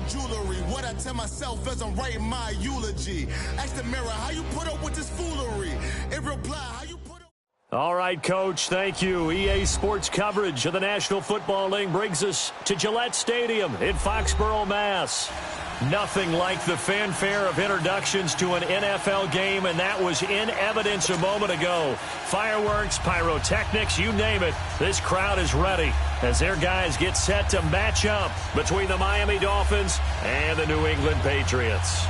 jewelry. What I tell myself as I'm writing my eulogy. Ask the mirror, how you put up with this foolery? In reply, how you put up... All right, Coach, thank you. EA Sports coverage of the National Football League brings us to Gillette Stadium in Foxborough, Mass. Nothing like the fanfare of introductions to an NFL game, and that was in evidence a moment ago. Fireworks, pyrotechnics, you name it. This crowd is ready as their guys get set to match up between the Miami Dolphins and the New England Patriots.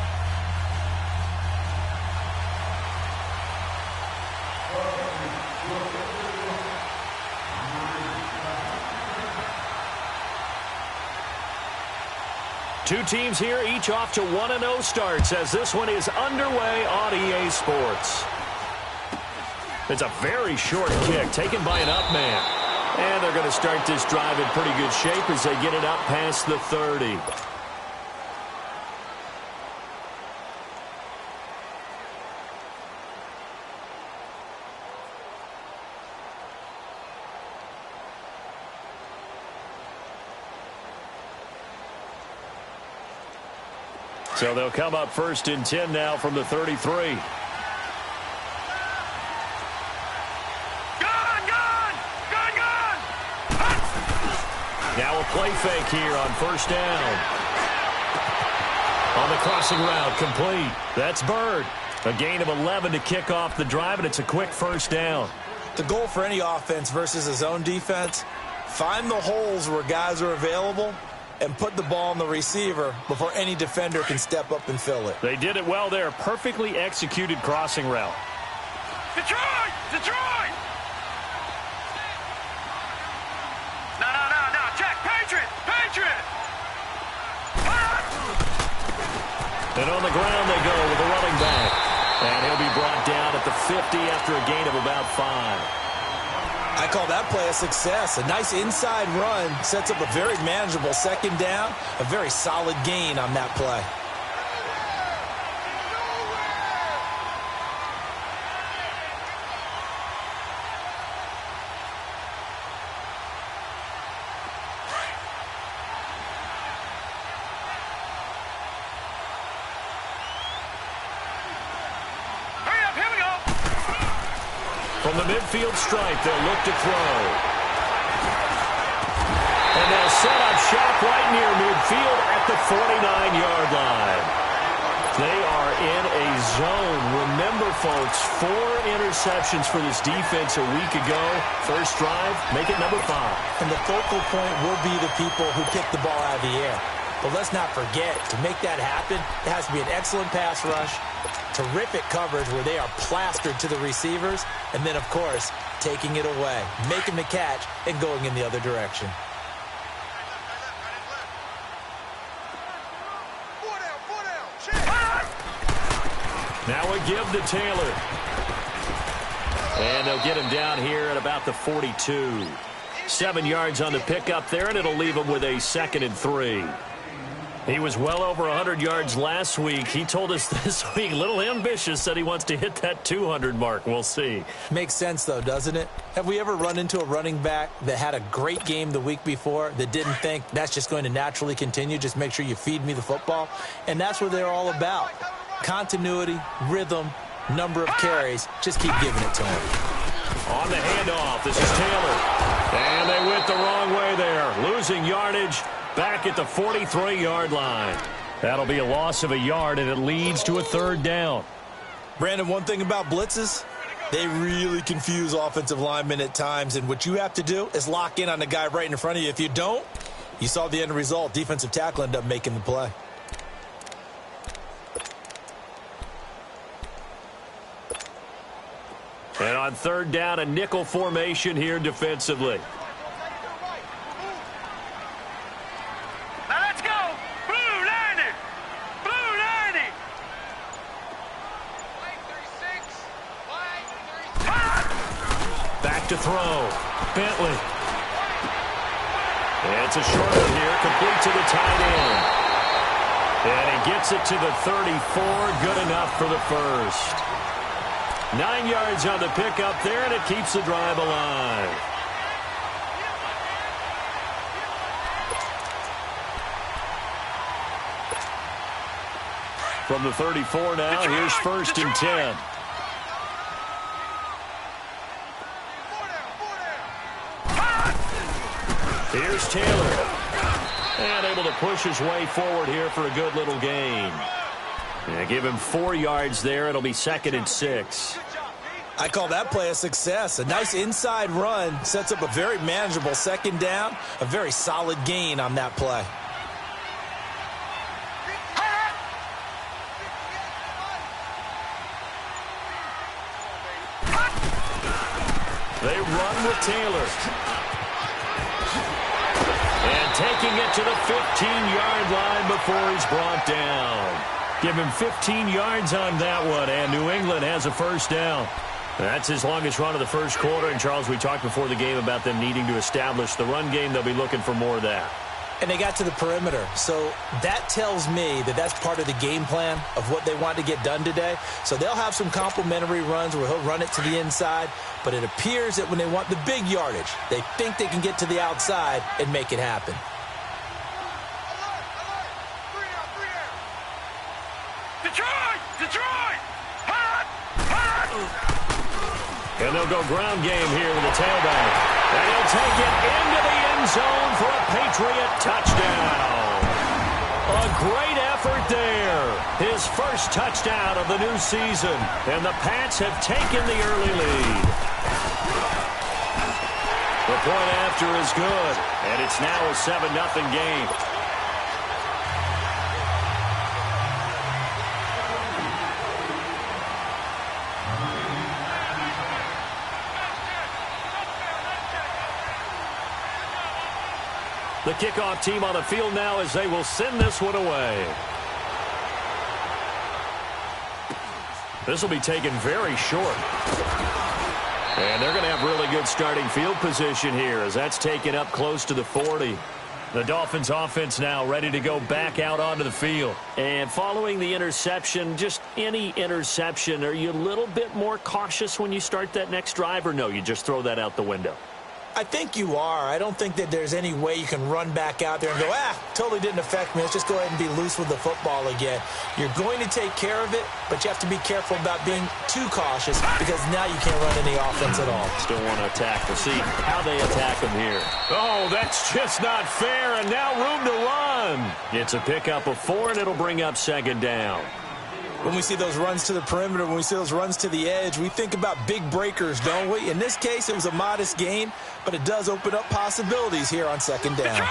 Two teams here, each off to 1-0 starts as this one is underway on EA Sports. It's a very short kick taken by an up man. And they're going to start this drive in pretty good shape as they get it up past the 30. So they'll come up 1st and 10 now from the 33. Now a play fake here on 1st down. On the crossing route, complete. That's Bird. A gain of 11 to kick off the drive, and it's a quick 1st down. The goal for any offense versus a zone defense, find the holes where guys are available and put the ball on the receiver before any defender can step up and fill it. They did it well there. Perfectly executed crossing route. Detroit! Detroit! No. Check. Patriot! And on the ground they go with a running back. And he'll be brought down at the 50 after a gain of about 5. I call that play a success. A nice inside run sets up a very manageable 2nd down. A very solid gain on that play. From the midfield stripe, they'll look to throw. And they'll set up shop right near midfield at the 49-yard line. They are in a zone. Remember, folks, 4 interceptions for this defense a week ago. First drive, make it number 5. And the focal point will be the people who kick the ball out of the air. But let's not forget, to make that happen, it has to be an excellent pass rush, terrific coverage where they are plastered to the receivers, and then, of course, taking it away, making the catch, and going in the other direction. Now a give to Taylor. And they'll get him down here at about the 42. 7 yards on the pickup there, and it'll leave him with a 2nd and 3. He was well over 100 yards last week. He told us this week, a little ambitious, said he wants to hit that 200 mark. We'll see. Makes sense, though, doesn't it? Have we ever run into a running back that had a great game the week before that didn't think that's just going to naturally continue? Just make sure you feed me the football. And that's what they're all about. Continuity, rhythm, number of carries. Just keep giving it to him. On the handoff, this is Taylor. And they went the wrong way there. Losing yardage. Back at the 43-yard line. That'll be a loss of a yard, and it leads to a 3rd down. Brandon, one thing about blitzes, they really confuse offensive linemen at times, and what you have to do is lock in on the guy right in front of you. If you don't, you saw the end result. Defensive tackle ended up making the play. And on 3rd down, a nickel formation here defensively. To throw. Bentley. It's a short one here, complete to the tight end. And he gets it to the 34, good enough for the 1st. 9 yards on the pickup there, and it keeps the drive alive. From the 34 now, here's 1st and 10. Here's Taylor. And able to push his way forward here for a good little gain. And give him 4 yards there. It'll be 2nd and 6. I call that play a success. A nice inside run sets up a very manageable 2nd down. A very solid gain on that play. They run with Taylor. And taking it to the 15-yard line before he's brought down. Give him 15 yards on that one, and New England has a 1st down. That's his longest run of the 1st quarter. And, Charles, we talked before the game about them needing to establish the run game. They'll be looking for more of that. And they got to the perimeter. So that tells me that that's part of the game plan of what they want to get done today. So they'll have some complementary runs where he'll run it to the inside. But it appears that when they want the big yardage, they think they can get to the outside and make it happen. Detroit! Hot! And they'll go ground game here with the tailback. And he'll take it into the end zone for a Patriot touchdown. A great effort there. His 1st touchdown of the new season. And the Pats have taken the early lead. The point after is good. And it's now a 7-0 game. The kickoff team on the field now as they will send this one away. This will be taken very short. And they're going to have really good starting field position here as that's taken up close to the 40. The Dolphins offense now ready to go back out onto the field. And following the interception, just any interception, are you a little bit more cautious when you start that next drive, or no, you just throw that out the window? I think you are. I don't think that there's any way you can run back out there and go, totally didn't affect me. Let's just go ahead and be loose with the football again. You're going to take care of it, but you have to be careful about being too cautious because now you can't run any offense at all. Still want to attack. We'll see how they attack them here. Oh, that's just not fair, and now room to run. It's a pickup of 4, and it'll bring up 2nd down. When we see those runs to the perimeter, when we see those runs to the edge, we think about big breakers, don't we? In this case, it was a modest gain, but it does open up possibilities here on 2nd down.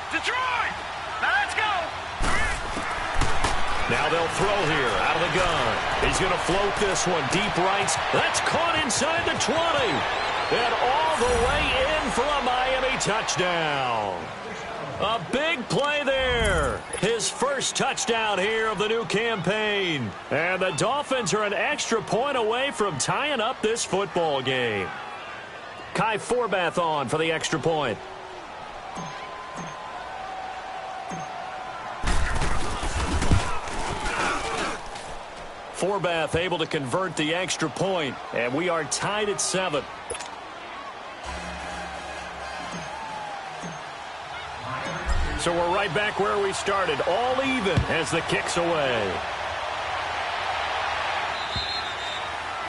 Detroit! Now let's go! Now they'll throw here out of the gun. He's going to float this one deep right. That's caught inside the 20. And all the way in for a Miami touchdown. A big play there. His 1st touchdown here of the new campaign. And the Dolphins are an extra point away from tying up this football game. Kai Forbath on for the extra point. Forbath able to convert the extra point. And we are tied at 7. So we're right back where we started, all even as the kick's away.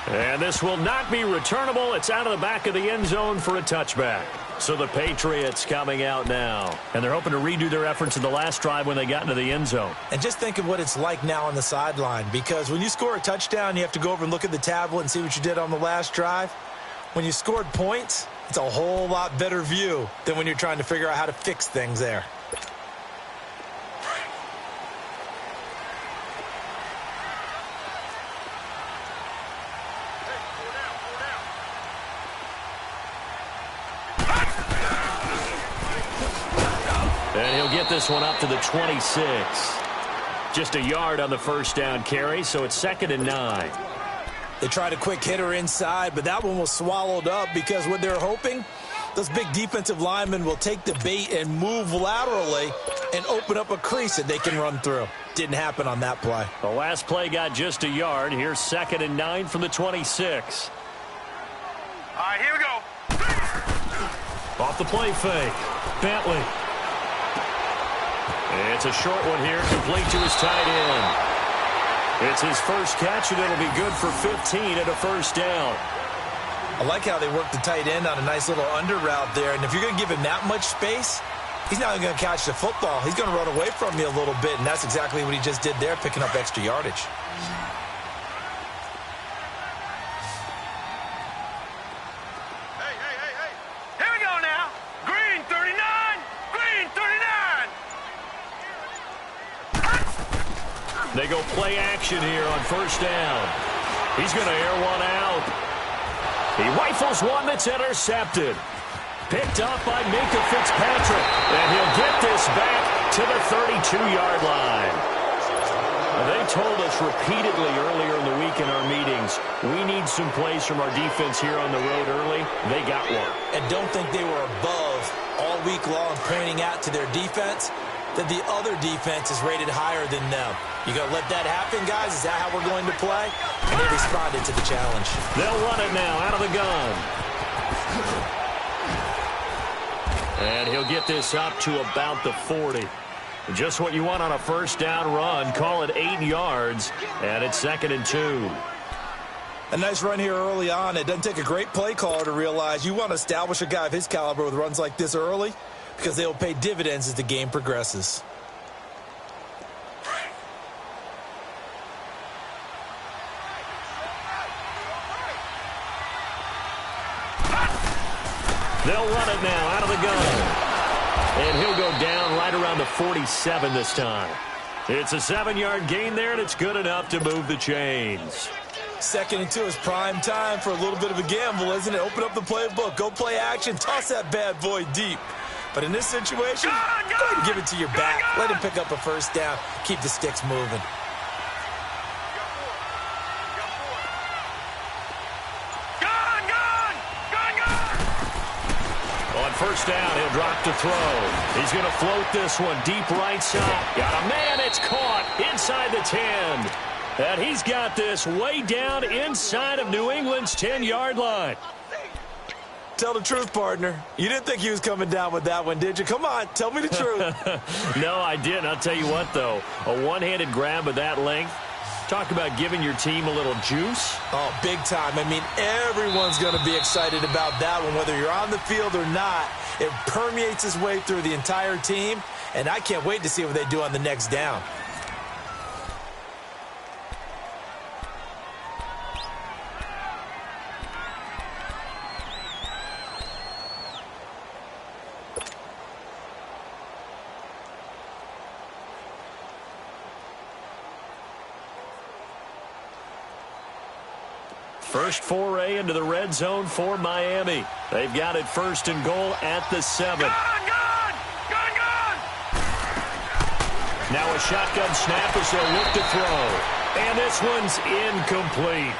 And this will not be returnable. It's out of the back of the end zone for a touchback. So the Patriots coming out now. And they're hoping to redo their efforts in the last drive when they got into the end zone. And just think of what it's like now on the sideline. Because when you score a touchdown, you have to go over and look at the tablet and see what you did on the last drive. When you scored points, it's a whole lot better view than when you're trying to figure out how to fix things there. And he'll get this one up to the 26. Just a yard on the 1st down carry, so it's 2nd and 9. They tried a quick hitter inside, but that one was swallowed up because what they're hoping, those big defensive linemen will take the bait and move laterally and open up a crease that they can run through. Didn't happen on that play. The last play got just a yard. Here's 2nd and 9 from the 26. All right, here we go. Off the play fake. Bentley. It's a short one here, complete to his tight end. It's his first catch, and it'll be good for 15 and a first down. I like how they work the tight end on a nice little under route there. And if you're going to give him that much space, he's not going to catch the football. He's going to run away from you a little bit, and that's exactly what he just did there, picking up extra yardage. They go play action here on first down. He's going to air one out. He rifles one that's intercepted. Picked up by Minka Fitzpatrick. And he'll get this back to the 32-yard line. They told us repeatedly earlier in the week in our meetings, we need some plays from our defense here on the road early. They got one. And don't think they were above all week long pointing out to their defense that the other defense is rated higher than them. You going to let that happen, guys? Is that how we're going to play? And they responded to the challenge. They'll run it now out of the gun. And he'll get this up to about the 40. Just what you want on a first down run. Call it 8 yards, and it's 2nd and 2. A nice run here early on. It doesn't take a great play caller to realize you want to establish a guy of his caliber with runs like this early, because they will pay dividends as the game progresses. They'll run it now out of the gun. And he'll go down right around the 47 this time. It's a 7-yard gain there, and it's good enough to move the chains. 2nd and 2 is prime time for a little bit of a gamble, isn't it? Open up the playbook, go play action, toss that bad boy deep. But in this situation, go ahead and give it to your back. Let him pick up a first down. Keep the sticks moving. On first down, he'll drop to throw. He's going to float this one deep right side. Got a man, it's caught inside the 10. And he's got this way down inside of New England's 10-yard line. Tell the truth, partner. You didn't think he was coming down with that one, did you? Come on, tell me the truth. No, I didn't. I'll tell you what, though. A one-handed grab of that length. Talk about giving your team a little juice. Oh, big time. I mean, everyone's going to be excited about that one, whether you're on the field or not. It permeates its way through the entire team, and I can't wait to see what they do on the next down. First foray into the red zone for Miami. They've got it 1st and goal at the 7. Gun! Now a shotgun snap as they'll look to throw. And this one's incomplete.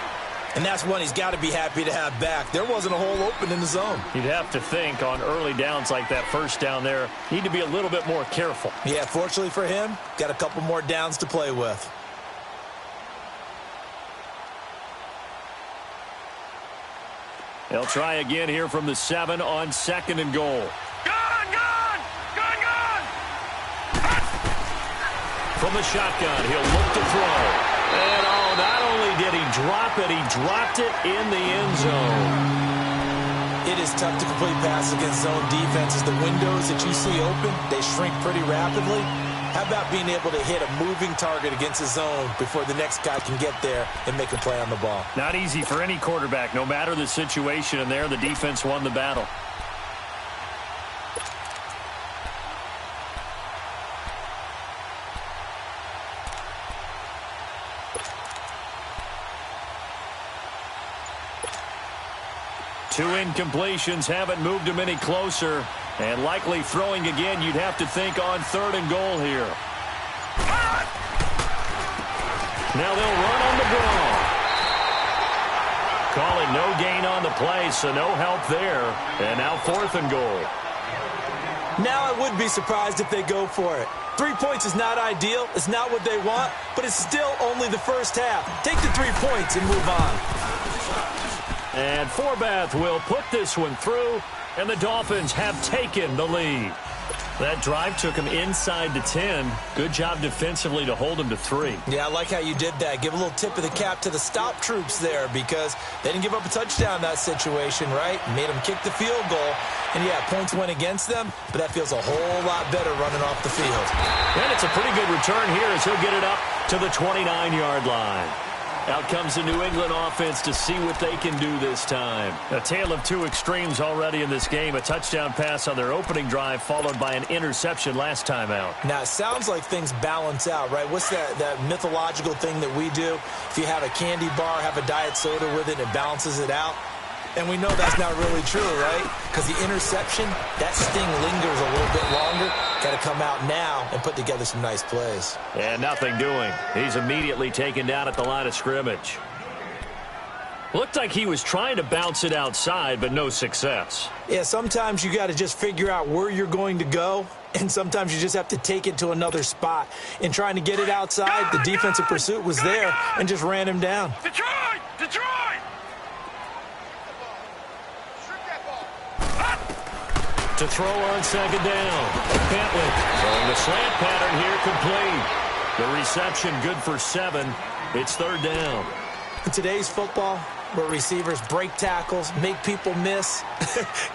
And that's one he's got to be happy to have back. There wasn't a hole open in the zone. You'd have to think on early downs like that first down there, need to be a little bit more careful. Yeah, fortunately for him, got a couple more downs to play with. They'll try again here from the 7 on 2nd and goal. Gun! From the shotgun, he'll look to throw. And not only did he drop it, he dropped it in the end zone. It is tough to complete passes against zone defenses. The windows that you see open, they shrink pretty rapidly. How about being able to hit a moving target against a zone before the next guy can get there and make a play on the ball? Not easy for any quarterback, no matter the situation, and there the defense won the battle. Two incompletions haven't moved him any closer. And likely throwing again, you'd have to think on 3rd and goal here. Now they'll run on the draw. Call it no gain on the play, so no help there. And now 4th and goal. Now I would be surprised if they go for it. 3 points is not ideal. It's not what they want, but it's still only the first half. Take the 3 points and move on. And Forbath will put this one through, and the Dolphins have taken the lead. That drive took him inside the 10. Good job defensively to hold him to 3. Yeah, I like how you did that. Give a little tip of the cap to the stop troops there because they didn't give up a touchdown in that situation, right? Made them kick the field goal. And, yeah, points went against them, but that feels a whole lot better running off the field. And it's a pretty good return here as he'll get it up to the 29-yard line. Out comes the New England offense to see what they can do this time. A tale of two extremes already in this game. A touchdown pass on their opening drive followed by an interception last time out. Now, it sounds like things balance out, right? What's that mythological thing that we do? If you have a candy bar, have a diet soda with it, it balances it out. And we know that's not really true, right? Because the interception, that sting lingers a little bit longer. Got to come out now and put together some nice plays. And nothing doing. He's immediately taken down at the line of scrimmage. Looked like he was trying to bounce it outside, but no success. Yeah, sometimes you got to just figure out where you're going to go, and sometimes you just have to take it to another spot. In trying to get it outside, the defensive pursuit was there and just ran him down. Detroit! Detroit! To throw on second down. Bentley throwing the slant pattern here complete. The reception good for 7. It's third down. In today's football, where receivers break tackles, make people miss,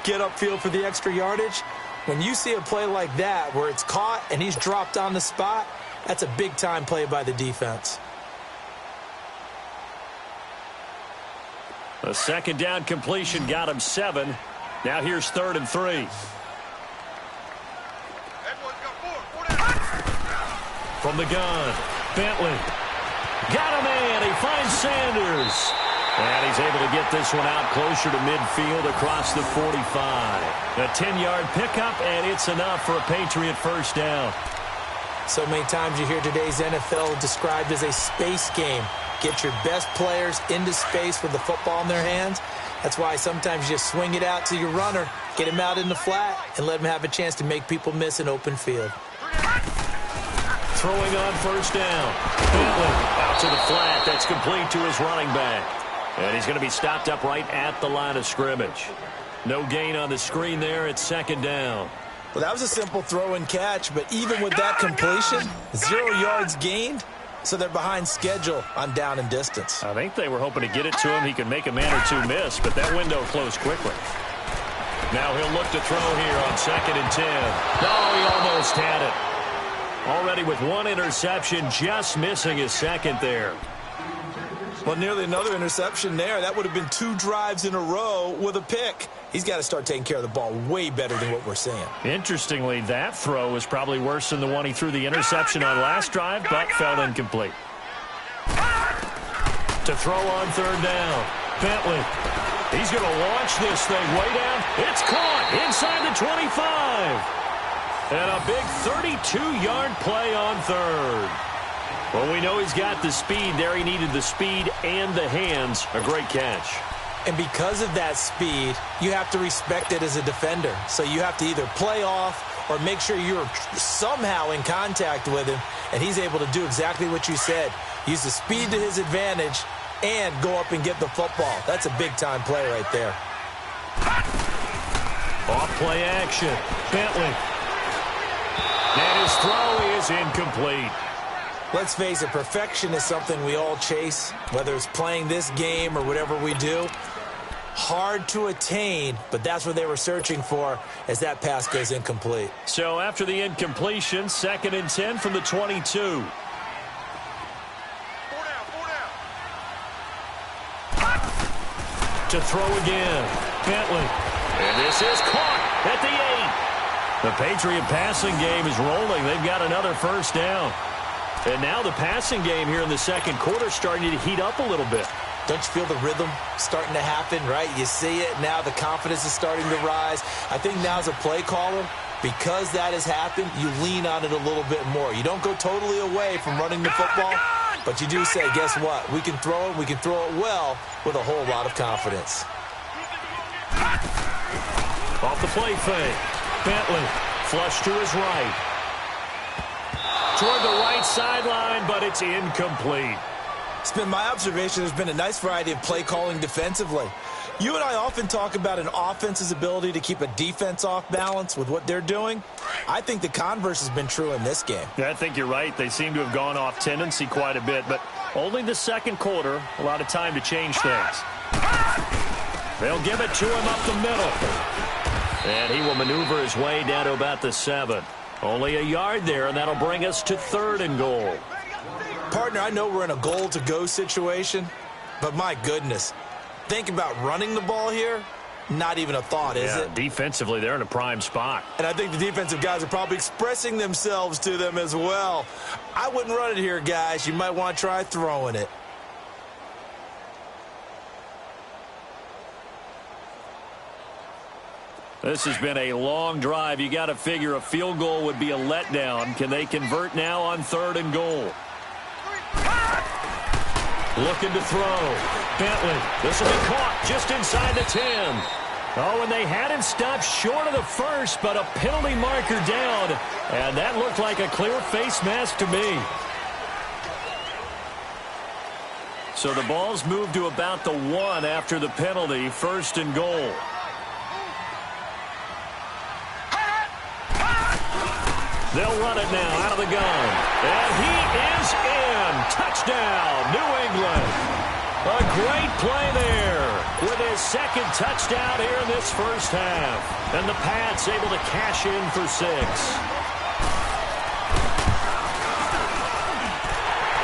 get upfield for the extra yardage, when you see a play like that where it's caught and he's dropped on the spot, that's a big-time play by the defense. A second down completion got him 7. Now here's 3rd and 3. From the gun, Bentley. Got a man. He finds Sanders. And he's able to get this one out closer to midfield across the 45. A 10-yard pickup, and it's enough for a Patriot first down. So many times you hear today's NFL described as a space game. Get your best players into space with the football in their hands. That's why sometimes you just swing it out to your runner, get him out in the flat, and let him have a chance to make people miss an open field. Throwing on first down. Bentley out to the flat. That's complete to his running back. And he's going to be stopped up right at the line of scrimmage. No gain on the screen there. It's second down. Well, that was a simple throw and catch, but even with that completion, 0 yards gained, so they're behind schedule on down and distance. I think they were hoping to get it to him. He could make a man or two miss, but that window closed quickly. Now he'll look to throw here on 2nd and 10. No, he almost had it. Already with 1 interception, just missing his 2nd there. Well, nearly another interception there. That would have been 2 drives in a row with a pick. He's got to start taking care of the ball way better than what we're seeing. Interestingly, that throw was probably worse than the one he threw the interception on last drive, but fell incomplete. To throw on 3rd down, Bentley. He's going to launch this thing way down. It's caught inside the 25. And a big 32-yard play on 3rd. Well, we know he's got the speed there. He needed the speed and the hands. A great catch. And because of that speed, you have to respect it as a defender. So you have to either play off or make sure you're somehow in contact with him. And he's able to do exactly what you said. Use the speed to his advantage and go up and get the football. That's a big-time play right there. Off play action. Bentley. And his throw is incomplete. Let's face it, perfection is something we all chase, whether it's playing this game or whatever we do. Hard to attain, but that's what they were searching for as that pass goes incomplete. So after the incompletion, 2nd and 10 from the 22. 4 down. To throw again, Bentley. And this is caught at the 8. The Patriot passing game is rolling. They've got another first down. And now the passing game here in the 2nd quarter starting to heat up a little bit. Don't you feel the rhythm starting to happen, right? You see it now. The confidence is starting to rise. I think now as a play caller, because that has happened, you lean on it a little bit more. You don't go totally away from running the football, but you do say, guess what? We can throw it. We can throw it well with a whole lot of confidence. Off the play fake. Bentley, flush to his right. Toward the right sideline, but it's incomplete. It's been my observation there's been a nice variety of play calling defensively. You and I often talk about an offense's ability to keep a defense off balance with what they're doing. I think the converse has been true in this game. Yeah, I think you're right. They seem to have gone off tendency quite a bit, but only the second quarter, a lot of time to change things. They'll give it to him up the middle. And he will maneuver his way down to about the 7. Only a yard there, and that'll bring us to 3rd and goal. Partner, I know we're in a goal-to-go situation, but my goodness, think about running the ball here. Not even a thought, is it? Defensively, they're in a prime spot. And I think the defensive guys are probably expressing themselves to them as well. I wouldn't run it here, guys. You might want to try throwing it. This has been a long drive. You got to figure a field goal would be a letdown. Can they convert now on 3rd and goal? Looking to throw. Bentley. This will be caught just inside the 10. Oh, and they had him stopped short of the first, but a penalty marker down. And that looked like a clear face mask to me. So the ball's moved to about the 1 after the penalty. 1st and goal. They'll run it now out of the gun. And he is in. Touchdown, New England. A great play there with his 2nd touchdown here in this first half. And the Pats able to cash in for 6.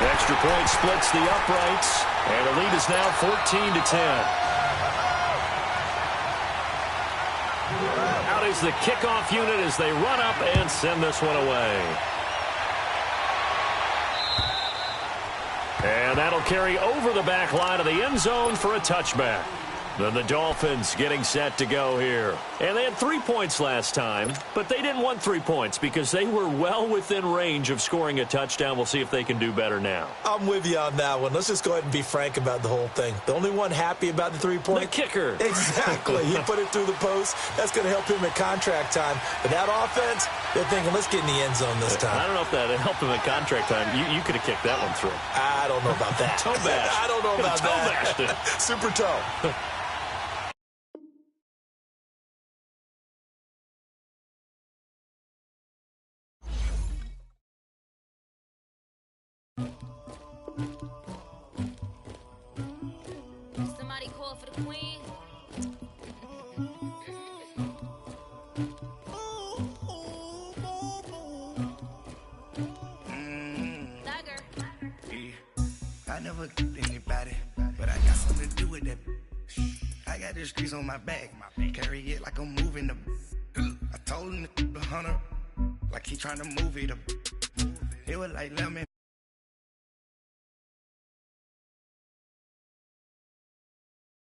Extra point splits the uprights. And the lead is now 14-10. Out is the kickoff unit as they run up and send this one away. And that'll carry over the back line of the end zone for a touchback. Then the Dolphins getting set to go here. And they had 3 points last time, but they didn't want 3 points because they were well within range of scoring a touchdown. We'll see if they can do better now. I'm with you on that one. Let's just go ahead and be frank about the whole thing. The only one happy about the 3-point? The kicker. Exactly. He put it through the post. That's going to help him at contract time. But that offense, they're thinking, let's get in the end zone this time. I don't know if that helped him at contract time. You could have kicked that one through. I don't know about that. Toe bash. I don't know about that. Toe bashed it. Super toe. Somebody call for the queen. I never killed anybody, but I got something to do with that. I got the streets on my back, carry it like I'm moving the. I told him to 100, like he trying to move it up. It was like lemon.